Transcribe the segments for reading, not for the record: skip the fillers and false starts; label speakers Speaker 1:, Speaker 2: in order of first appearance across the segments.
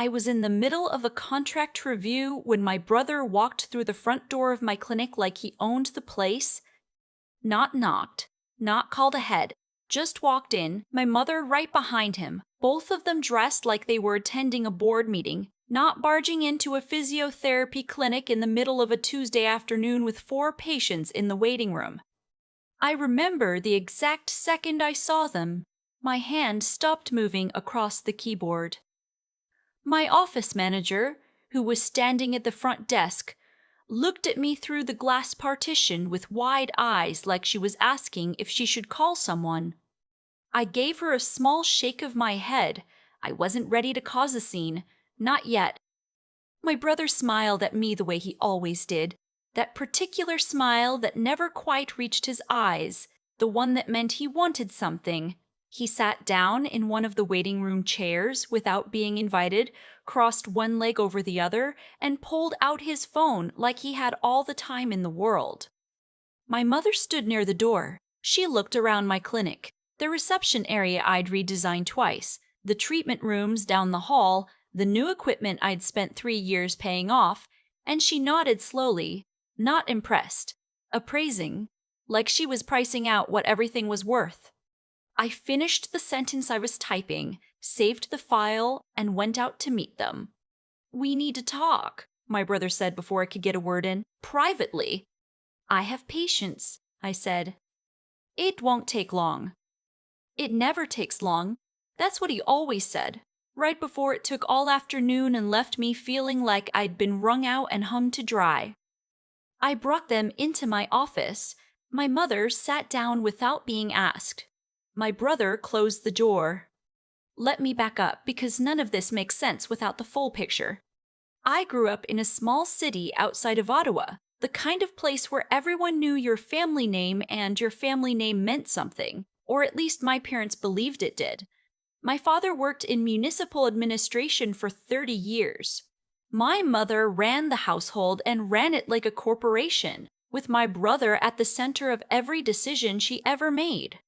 Speaker 1: I was in the middle of a contract review when my brother walked through the front door of my clinic like he owned the place. Not knocked, not called ahead, just walked in, my mother right behind him, both of them dressed like they were attending a board meeting, not barging into a physiotherapy clinic in the middle of a Tuesday afternoon with 4 patients in the waiting room. I remember the exact second I saw them. My hand stopped moving across the keyboard. My office manager, who was standing at the front desk, looked at me through the glass partition with wide eyes like she was asking if she should call someone. I gave her a small shake of my head. I wasn't ready to cause a scene. Not yet. My brother smiled at me the way he always did. That particular smile that never quite reached his eyes, the one that meant he wanted something. He sat down in one of the waiting room chairs without being invited, crossed one leg over the other, and pulled out his phone like he had all the time in the world. My mother stood near the door. She looked around my clinic. The reception area I'd redesigned twice, the treatment rooms down the hall, the new equipment I'd spent 3 years paying off, and she nodded slowly, not impressed, appraising, like she was pricing out what everything was worth. I finished the sentence I was typing, saved the file, and went out to meet them. "We need to talk," my brother said before I could get a word in, privately. "I have patience," I said. "It won't take long." "It never takes long." That's what he always said, right before it took all afternoon and left me feeling like I'd been wrung out and hung to dry. I brought them into my office. My mother sat down without being asked. My brother closed the door. Let me back up, because none of this makes sense without the full picture. I grew up in a small city outside of Ottawa, the kind of place where everyone knew your family name and your family name meant something, or at least my parents believed it did. My father worked in municipal administration for 30 years. My mother ran the household and ran it like a corporation, with my brother at the center of every decision she ever made.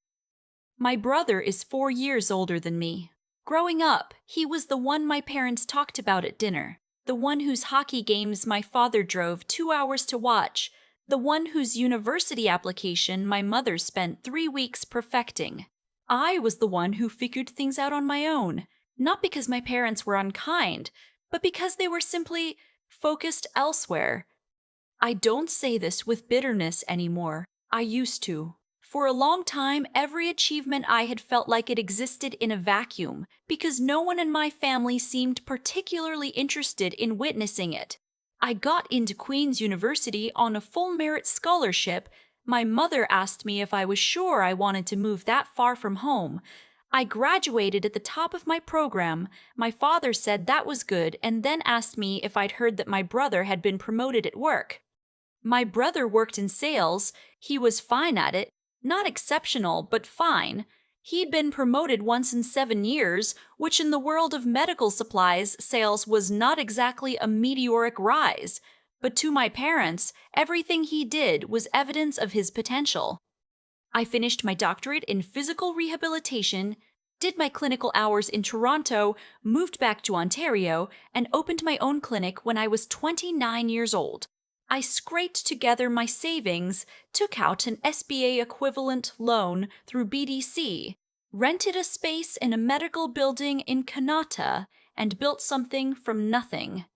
Speaker 1: My brother is 4 years older than me. Growing up, he was the one my parents talked about at dinner, the one whose hockey games my father drove 2 hours to watch, the one whose university application my mother spent 3 weeks perfecting. I was the one who figured things out on my own, not because my parents were unkind, but because they were simply focused elsewhere. I don't say this with bitterness anymore. I used to. For a long time, every achievement I had felt like it existed in a vacuum, because no one in my family seemed particularly interested in witnessing it. I got into Queen's University on a full merit scholarship. My mother asked me if I was sure I wanted to move that far from home. I graduated at the top of my program. My father said that was good and then asked me if I'd heard that my brother had been promoted at work. My brother worked in sales. He was fine at it. Not exceptional, but fine. He'd been promoted once in 7 years, which in the world of medical supplies sales was not exactly a meteoric rise. But to my parents, everything he did was evidence of his potential. I finished my doctorate in physical rehabilitation, did my clinical hours in Toronto, moved back to Ontario, and opened my own clinic when I was 29 years old. I scraped together my savings, took out an SBA equivalent loan through BDC, rented a space in a medical building in Kanata, and built something from nothing.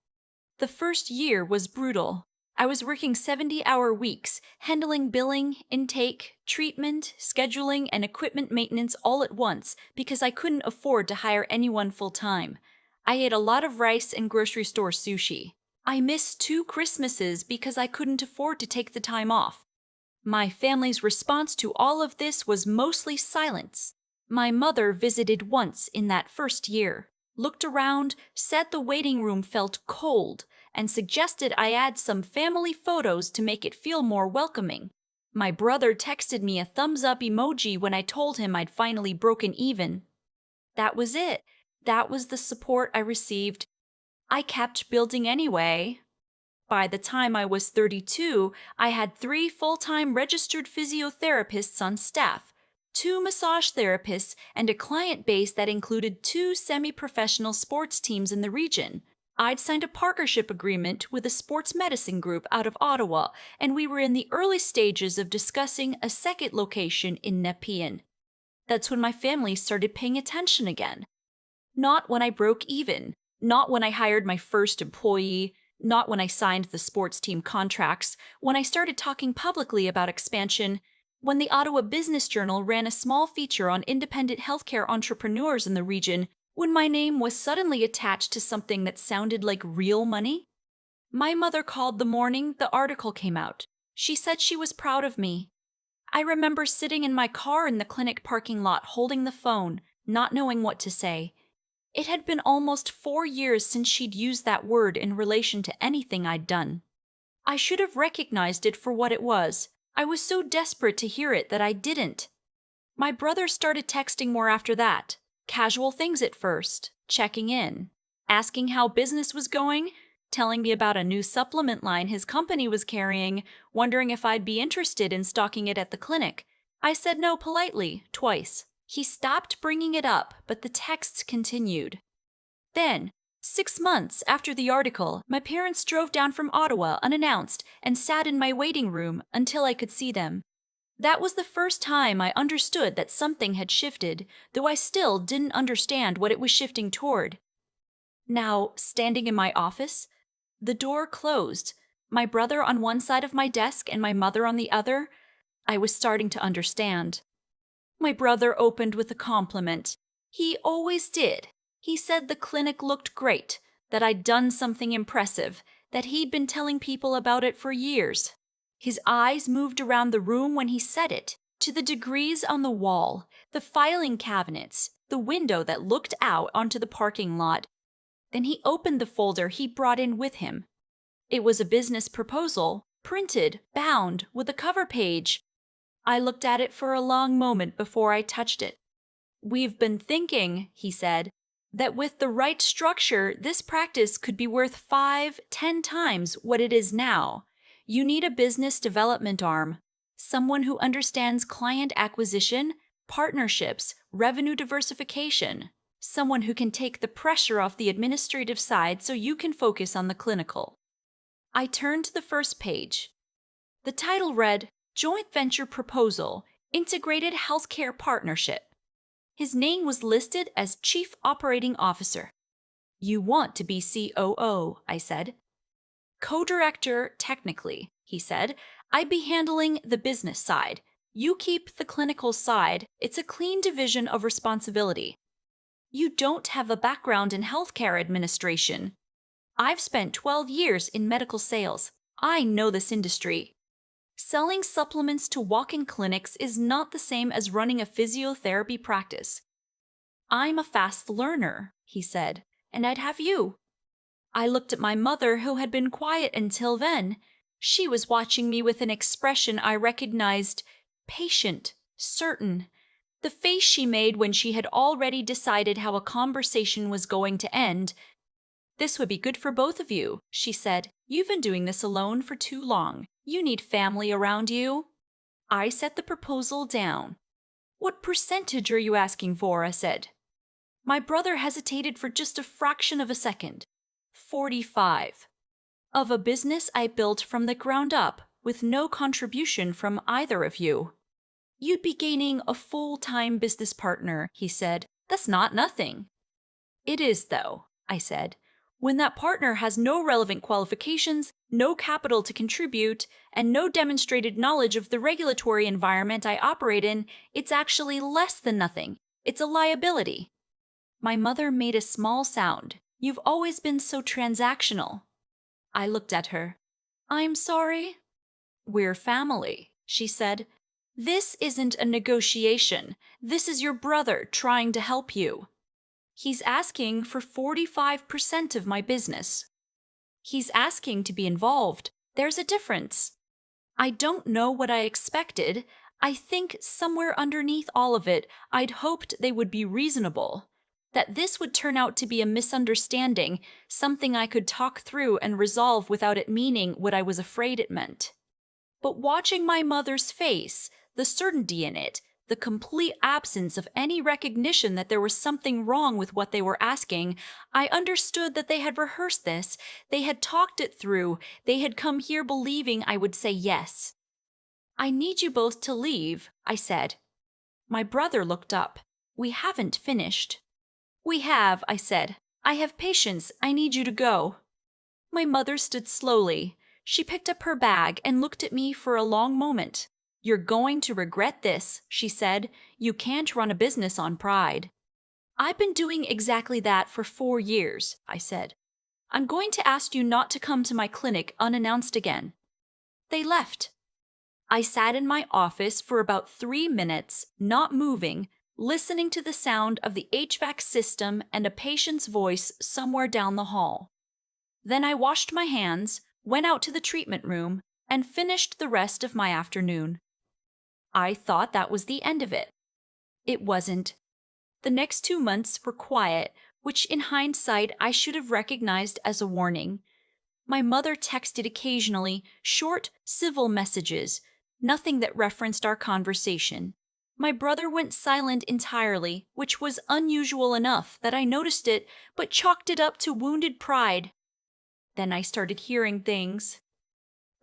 Speaker 1: The first year was brutal. I was working 70-hour weeks, handling billing, intake, treatment, scheduling, and equipment maintenance all at once because I couldn't afford to hire anyone full-time. I ate a lot of rice and grocery store sushi. I missed 2 Christmases because I couldn't afford to take the time off. My family's response to all of this was mostly silence. My mother visited once in that first year, looked around, said the waiting room felt cold, and suggested I add some family photos to make it feel more welcoming. My brother texted me a thumbs-up emoji when I told him I'd finally broken even. That was it. That was the support I received. I kept building anyway. By the time I was 32, I had 3 full-time registered physiotherapists on staff, 2 massage therapists, and a client base that included 2 semi-professional sports teams in the region. I'd signed a partnership agreement with a sports medicine group out of Ottawa, and we were in the early stages of discussing a second location in Nepean. That's when my family started paying attention again. Not when I broke even, not when I hired my first employee, not when I signed the sports team contracts, when I started talking publicly about expansion, when the Ottawa Business Journal ran a small feature on independent healthcare entrepreneurs in the region, when my name was suddenly attached to something that sounded like real money. My mother called the morning the article came out. She said she was proud of me. I remember sitting in my car in the clinic parking lot holding the phone, not knowing what to say. It had been almost 4 years since she'd used that word in relation to anything I'd done. I should have recognized it for what it was. I was so desperate to hear it that I didn't. My brother started texting more after that. Casual things at first, checking in, asking how business was going, telling me about a new supplement line his company was carrying, wondering if I'd be interested in stocking it at the clinic. I said no politely, twice. He stopped bringing it up, but the texts continued. Then, 6 months after the article, my parents drove down from Ottawa unannounced and sat in my waiting room until I could see them. That was the first time I understood that something had shifted, though I still didn't understand what it was shifting toward. Now, standing in my office, the door closed, my brother on one side of my desk and my mother on the other, I was starting to understand. My brother opened with a compliment. He always did. He said the clinic looked great, that I'd done something impressive, that he'd been telling people about it for years. His eyes moved around the room when he said it, to the degrees on the wall, the filing cabinets, the window that looked out onto the parking lot. Then he opened the folder he brought in with him. It was a business proposal, printed, bound, with a cover page. I looked at it for a long moment before I touched it. "We've been thinking," he said, "that with the right structure, this practice could be worth 5, 10 times what it is now. You need a business development arm, someone who understands client acquisition, partnerships, revenue diversification, someone who can take the pressure off the administrative side so you can focus on the clinical." I turned to the first page. The title read, Joint Venture Proposal, Integrated Healthcare Partnership. His name was listed as Chief Operating Officer. "You want to be COO," I said. "Co-director, technically," he said. "I'd be handling the business side. You keep the clinical side. It's a clean division of responsibility." "You don't have a background in healthcare administration." "I've spent 12 years in medical sales. I know this industry." Selling supplements to walk-in clinics is not the same as running a physiotherapy practice. "I'm a fast learner," he said, "and I'd have you." I looked at my mother, who had been quiet until then. She was watching me with an expression I recognized, patient, certain. The face she made when she had already decided how a conversation was going to end. "This would be good for both of you," she said. "You've been doing this alone for too long. You need family around you." I set the proposal down. "What percentage are you asking for?" I said. My brother hesitated for just a fraction of a second. 45. Of a business I built from the ground up, with no contribution from either of you. "You'd be gaining a full-time business partner," he said. "That's not nothing." "It is, though," I said. "When that partner has no relevant qualifications, no capital to contribute, and no demonstrated knowledge of the regulatory environment I operate in, it's actually less than nothing. It's a liability." My mother made a small sound. "You've always been so transactional." I looked at her. "I'm sorry?" "We're family," she said. "This isn't a negotiation. This is your brother trying to help you. He's asking for 45% of my business. He's asking to be involved. There's a difference." I don't know what I expected. I think somewhere underneath all of it, I'd hoped they would be reasonable. That this would turn out to be a misunderstanding, something I could talk through and resolve without it meaning what I was afraid it meant. But watching my mother's face, the certainty in it, The complete absence of any recognition that there was something wrong with what they were asking. I understood that they had rehearsed this, they had talked it through, they had come here believing I would say yes. "I need you both to leave," I said. My brother looked up. "We haven't finished." "We have," I said. "I have patience. I need you to go." My mother stood slowly. She picked up her bag and looked at me for a long moment. "You're going to regret this," she said. "You can't run a business on pride." "I've been doing exactly that for 4 years," I said. "I'm going to ask you not to come to my clinic unannounced again." They left. I sat in my office for about 3 minutes, not moving, listening to the sound of the HVAC system and a patient's voice somewhere down the hall. Then I washed my hands, went out to the treatment room, and finished the rest of my afternoon. I thought that was the end of it. It wasn't. The next 2 months were quiet, which in hindsight I should have recognized as a warning. My mother texted occasionally, short, civil messages, nothing that referenced our conversation. My brother went silent entirely, which was unusual enough that I noticed it, but chalked it up to wounded pride. Then I started hearing things.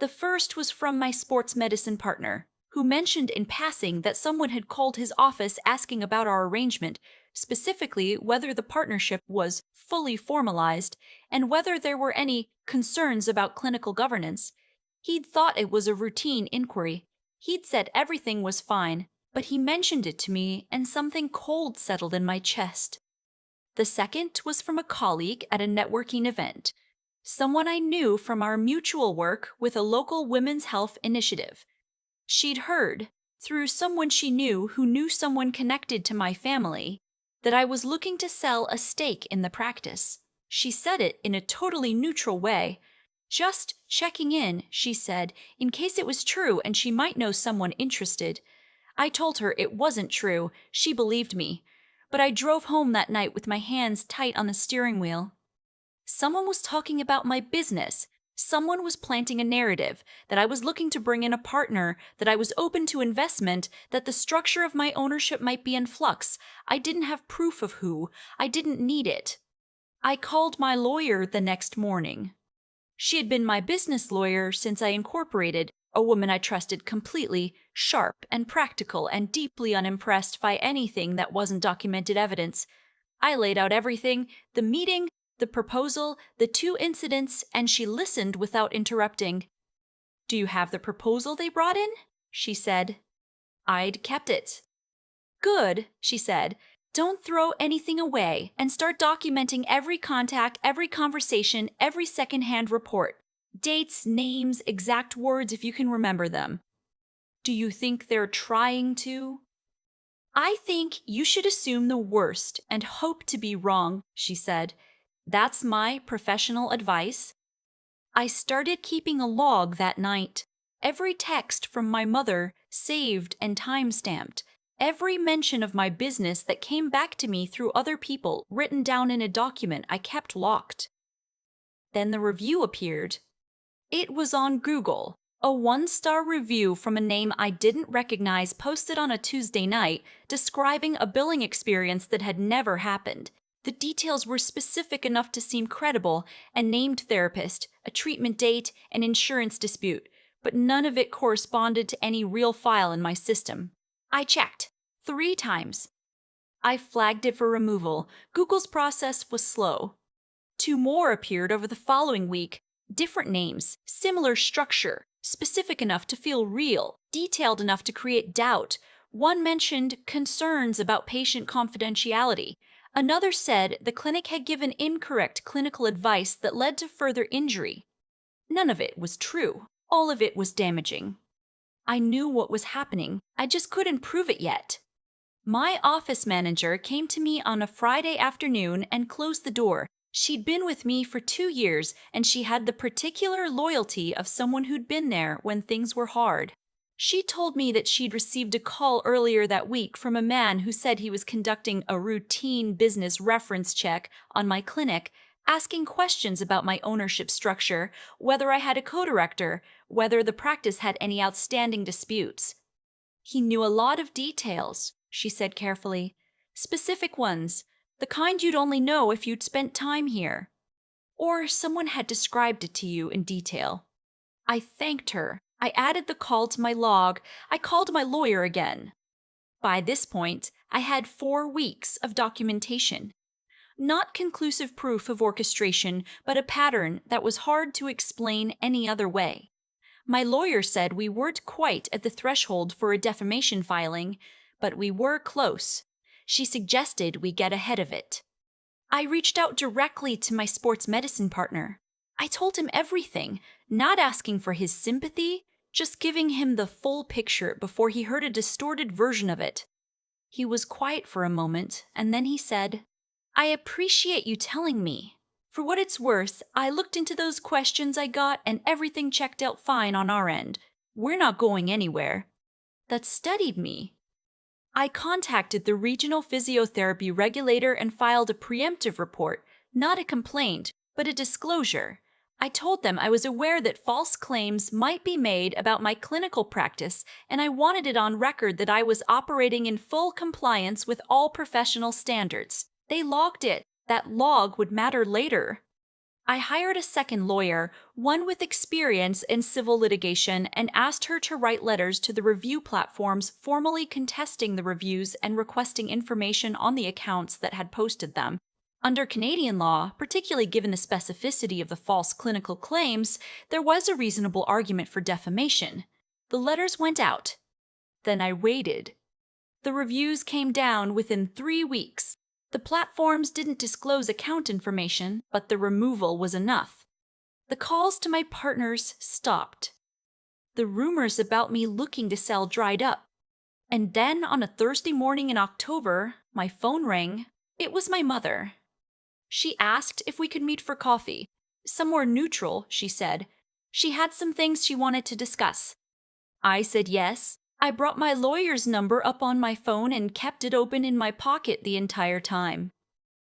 Speaker 1: The first was from my sports medicine partner, who mentioned in passing that someone had called his office asking about our arrangement, specifically whether the partnership was fully formalized and whether there were any concerns about clinical governance. He'd thought it was a routine inquiry. He'd said everything was fine, but he mentioned it to me and something cold settled in my chest. The second was from a colleague at a networking event, someone I knew from our mutual work with a local women's health initiative. She'd heard, through someone she knew who knew someone connected to my family, that I was looking to sell a stake in the practice. She said it in a totally neutral way. "Just checking in," she said, in case it was true and she might know someone interested. I told her it wasn't true. She believed me. But I drove home that night with my hands tight on the steering wheel. Someone was talking about my business. Someone was planting a narrative that I was looking to bring in a partner, that I was open to investment, that the structure of my ownership might be in flux. I didn't have proof of who. I didn't need it. I called my lawyer the next morning. She had been my business lawyer since I incorporated, a woman I trusted completely, sharp and practical and deeply unimpressed by anything that wasn't documented evidence. I laid out everything, the meeting, the proposal, the 2 incidents, and she listened without interrupting. "Do you have the proposal they brought in?" she said. I'd kept it. "Good," she said. "Don't throw anything away and start documenting every contact, every conversation, every secondhand report. Dates, names, exact words if you can remember them." "Do you think they're trying to?" "I think you should assume the worst and hope to be wrong," she said. "That's my professional advice." I started keeping a log that night. Every text from my mother, saved and time-stamped. Every mention of my business that came back to me through other people, written down in a document I kept locked. Then the review appeared. It was on Google. A 1-star review from a name I didn't recognize posted on a Tuesday night, describing a billing experience that had never happened. The details were specific enough to seem credible, a named therapist, a treatment date, an insurance dispute, but none of it corresponded to any real file in my system. I checked 3 times. I flagged it for removal. Google's process was slow. 2 more appeared over the following week. Different names, similar structure, specific enough to feel real, detailed enough to create doubt. One mentioned concerns about patient confidentiality. Another said the clinic had given incorrect clinical advice that led to further injury. None of it was true. All of it was damaging. I knew what was happening. I just couldn't prove it yet. My office manager came to me on a Friday afternoon and closed the door. She'd been with me for 2 years, and she had the particular loyalty of someone who'd been there when things were hard. She told me that she'd received a call earlier that week from a man who said he was conducting a routine business reference check on my clinic, asking questions about my ownership structure, whether I had a co-director, whether the practice had any outstanding disputes. He knew a lot of details, she said carefully. Specific ones, the kind you'd only know if you'd spent time here. Or someone had described it to you in detail. I thanked her. I added the call to my log. I called my lawyer again. By this point, I had 4 weeks of documentation. Not conclusive proof of orchestration, but a pattern that was hard to explain any other way. My lawyer said we weren't quite at the threshold for a defamation filing, but we were close. She suggested we get ahead of it. I reached out directly to my sports medicine partner. I told him everything, not asking for his sympathy, just giving him the full picture before he heard a distorted version of it. He was quiet for a moment, and then he said, "I appreciate you telling me. For what it's worth, I looked into those questions I got and everything checked out fine on our end. We're not going anywhere." That studied me. I contacted the regional physiotherapy regulator and filed a preemptive report, not a complaint, but a disclosure. I told them I was aware that false claims might be made about my clinical practice, and I wanted it on record that I was operating in full compliance with all professional standards. They logged it. That log would matter later. I hired a second lawyer, one with experience in civil litigation, and asked her to write letters to the review platforms formally contesting the reviews and requesting information on the accounts that had posted them. Under Canadian law, particularly given the specificity of the false clinical claims, there was a reasonable argument for defamation. The letters went out. Then I waited. The reviews came down within 3 weeks. The platforms didn't disclose account information, but the removal was enough. The calls to my partners stopped. The rumors about me looking to sell dried up. And then on a Thursday morning in October, my phone rang. It was my mother. She asked if we could meet for coffee. Somewhere neutral, she said. She had some things she wanted to discuss. I said yes. I brought my lawyer's number up on my phone and kept it open in my pocket the entire time.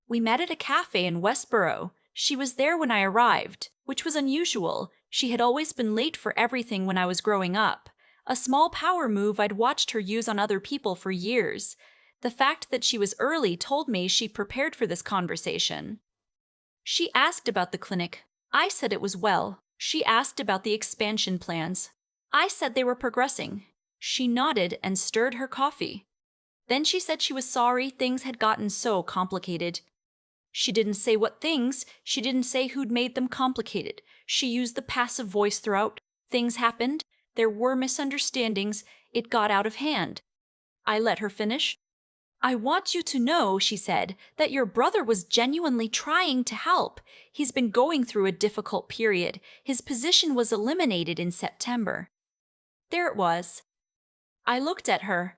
Speaker 1: We met at a cafe in Westboro. She was there when I arrived, which was unusual. She had always been late for everything when I was growing up. A small power move I'd watched her use on other people for years. The fact that she was early told me she prepared for this conversation. She asked about the clinic. I said it was well. She asked about the expansion plans. I said they were progressing. She nodded and stirred her coffee. Then she said she was sorry things had gotten so complicated. She didn't say what things, she didn't say who'd made them complicated. She used the passive voice throughout. Things happened, there were misunderstandings, it got out of hand. I let her finish. "I want you to know," she said, "that your brother was genuinely trying to help. He's been going through a difficult period. His position was eliminated in September." There it was. I looked at her.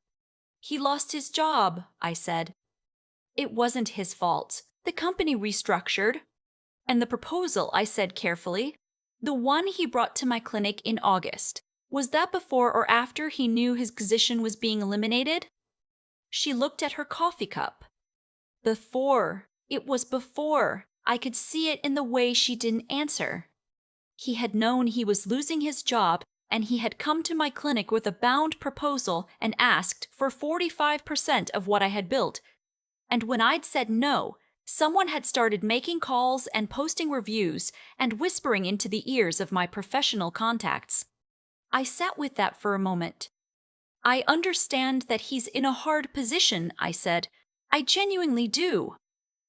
Speaker 1: "He lost his job," I said. "It wasn't his fault. The company restructured." "And the proposal," I said carefully, "the one he brought to my clinic in August, was that before or after he knew his position was being eliminated?" She looked at her coffee cup. "Before. It was before. I could see it in the way she didn't answer. He had known he was losing his job, and he had come to my clinic with a bound proposal and asked for 45% of what I had built. And when I'd said no, someone had started making calls and posting reviews and whispering into the ears of my professional contacts. I sat with that for a moment. "I understand that he's in a hard position," I said. "I genuinely do.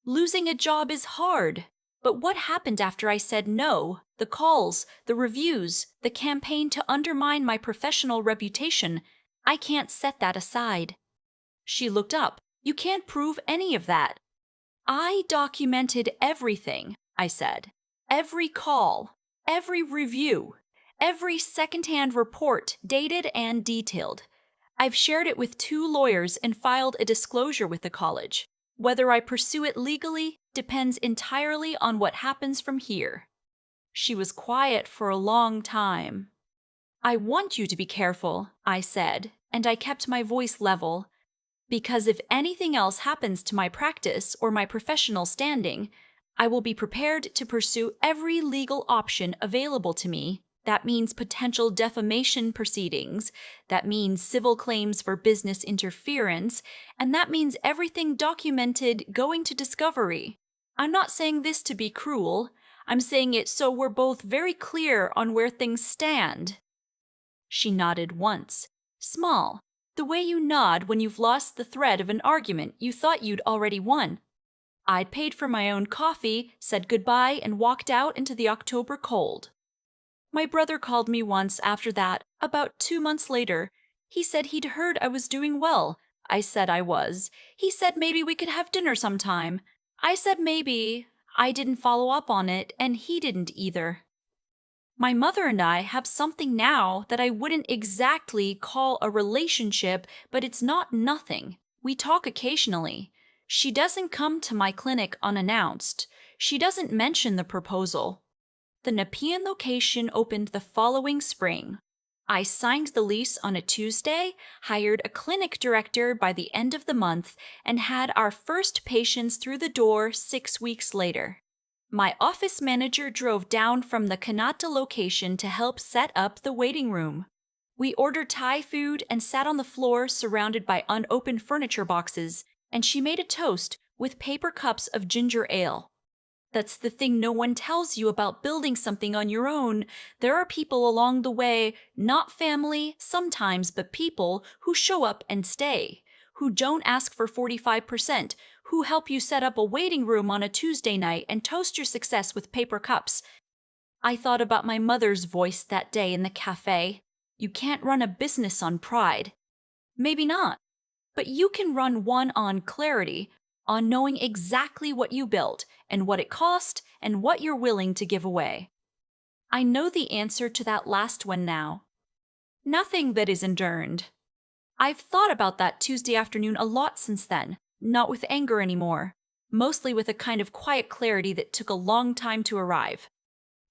Speaker 1: Losing a job is hard. But what happened after I said no? The calls, the reviews, the campaign to undermine my professional reputation, I can't set that aside." She looked up. "You can't prove any of that." "I documented everything," I said. "Every call, every review, every secondhand report, dated and detailed. I've shared it with 2 lawyers and filed a disclosure with the college. Whether I pursue it legally depends entirely on what happens from here." She was quiet for a long time. "I want you to be careful," I said, and I kept my voice level, "because if anything else happens to my practice or my professional standing, I will be prepared to pursue every legal option available to me That means potential defamation proceedings. That means civil claims for business interference. And that means everything documented going to discovery. I'm not saying this to be cruel. I'm saying it so we're both very clear on where things stand. She nodded once. Small. The way you nod when you've lost the thread of an argument you thought you'd already won. I'd paid for my own coffee, said goodbye, and walked out into the October cold. My brother called me once after that, about 2 months later. He said he'd heard I was doing well. I said I was. He said maybe we could have dinner sometime. I said maybe. I didn't follow up on it, and he didn't either. My mother and I have something now that I wouldn't exactly call a relationship, but it's not nothing. We talk occasionally. She doesn't come to my clinic unannounced. She doesn't mention the proposal. The Nepean location opened the following spring. I signed the lease on a Tuesday, hired a clinic director by the end of the month, and had our first patients through the door 6 weeks later. My office manager drove down from the Kanata location to help set up the waiting room. We ordered Thai food and sat on the floor surrounded by unopened furniture boxes, and she made a toast with paper cups of ginger ale. That's the thing no one tells you about building something on your own. There are people along the way, not family sometimes, but people who show up and stay, who don't ask for 45%, who help you set up a waiting room on a Tuesday night and toast your success with paper cups. I thought about my mother's voice that day in the cafe. You can't run a business on pride. Maybe not. But you can run one on clarity, on knowing exactly what you built and what it cost and what you're willing to give away. I know the answer to that last one now. Nothing that isn't earned. I've thought about that Tuesday afternoon a lot since then, not with anger anymore, mostly with a kind of quiet clarity that took a long time to arrive.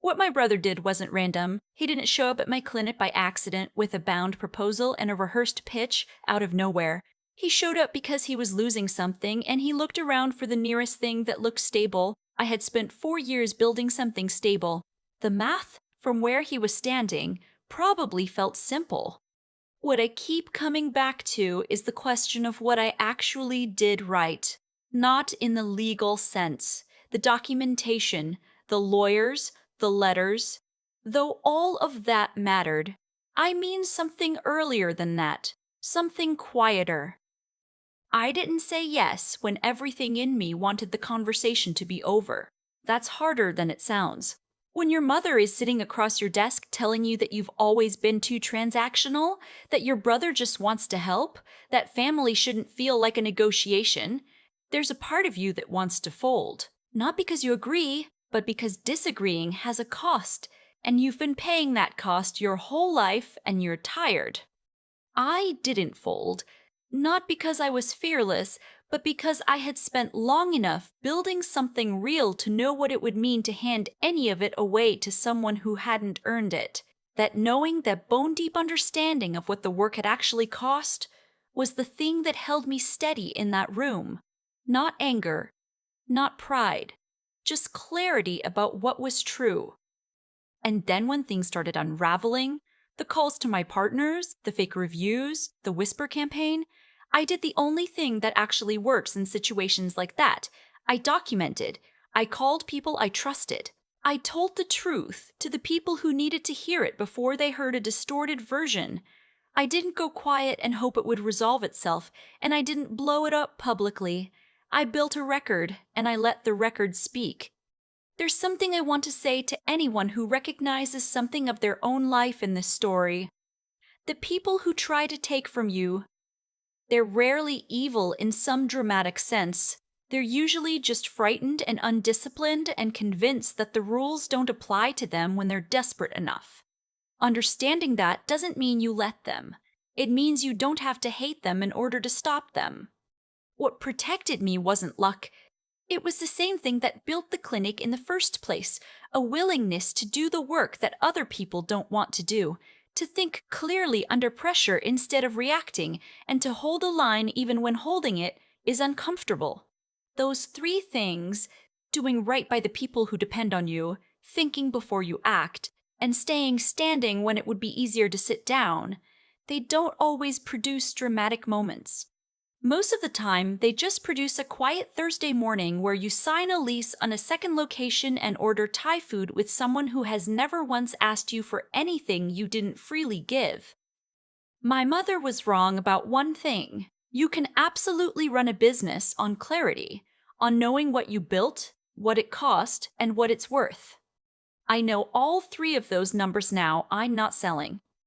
Speaker 1: What my brother did wasn't random. He didn't show up at my clinic by accident with a bound proposal and a rehearsed pitch out of nowhere. He showed up because he was losing something, and he looked around for the nearest thing that looked stable. I had spent 4 years building something stable. The math, from where he was standing, probably felt simple. What I keep coming back to is the question of what I actually did right. Not in the legal sense. The documentation, the lawyers, the letters. Though all of that mattered, I mean something earlier than that. Something quieter. I didn't say yes when everything in me wanted the conversation to be over. That's harder than it sounds. When your mother is sitting across your desk telling you that you've always been too transactional, that your brother just wants to help, that family shouldn't feel like a negotiation, there's a part of you that wants to fold. Not because you agree, but because disagreeing has a cost, and you've been paying that cost your whole life and you're tired. I didn't fold. Not because I was fearless, but because I had spent long enough building something real to know what it would mean to hand any of it away to someone who hadn't earned it. That knowing, that bone-deep understanding of what the work had actually cost, was the thing that held me steady in that room. Not anger, not pride, just clarity about what was true. And then when things started unraveling, the calls to my partners, the fake reviews, the whisper campaign, I did the only thing that actually works in situations like that. I documented. I called people I trusted. I told the truth to the people who needed to hear it before they heard a distorted version. I didn't go quiet and hope it would resolve itself, and I didn't blow it up publicly. I built a record, and I let the record speak. There's something I want to say to anyone who recognizes something of their own life in this story. The people who try to take from you, they're rarely evil in some dramatic sense. They're usually just frightened and undisciplined and convinced that the rules don't apply to them when they're desperate enough. Understanding that doesn't mean you let them. It means you don't have to hate them in order to stop them. What protected me wasn't luck. It was the same thing that built the clinic in the first place, a willingness to do the work that other people don't want to do, to think clearly under pressure instead of reacting, and to hold a line even when holding it is uncomfortable. Those 3 things, doing right by the people who depend on you, thinking before you act, and staying standing when it would be easier to sit down, they don't always produce dramatic moments. Most of the time, they just produce a quiet Thursday morning where you sign a lease on a second location and order Thai food with someone who has never once asked you for anything you didn't freely give. My mother was wrong about one thing. You can absolutely run a business on clarity, on knowing what you built, what it cost, and what it's worth. I know all three of those numbers now. I'm not selling.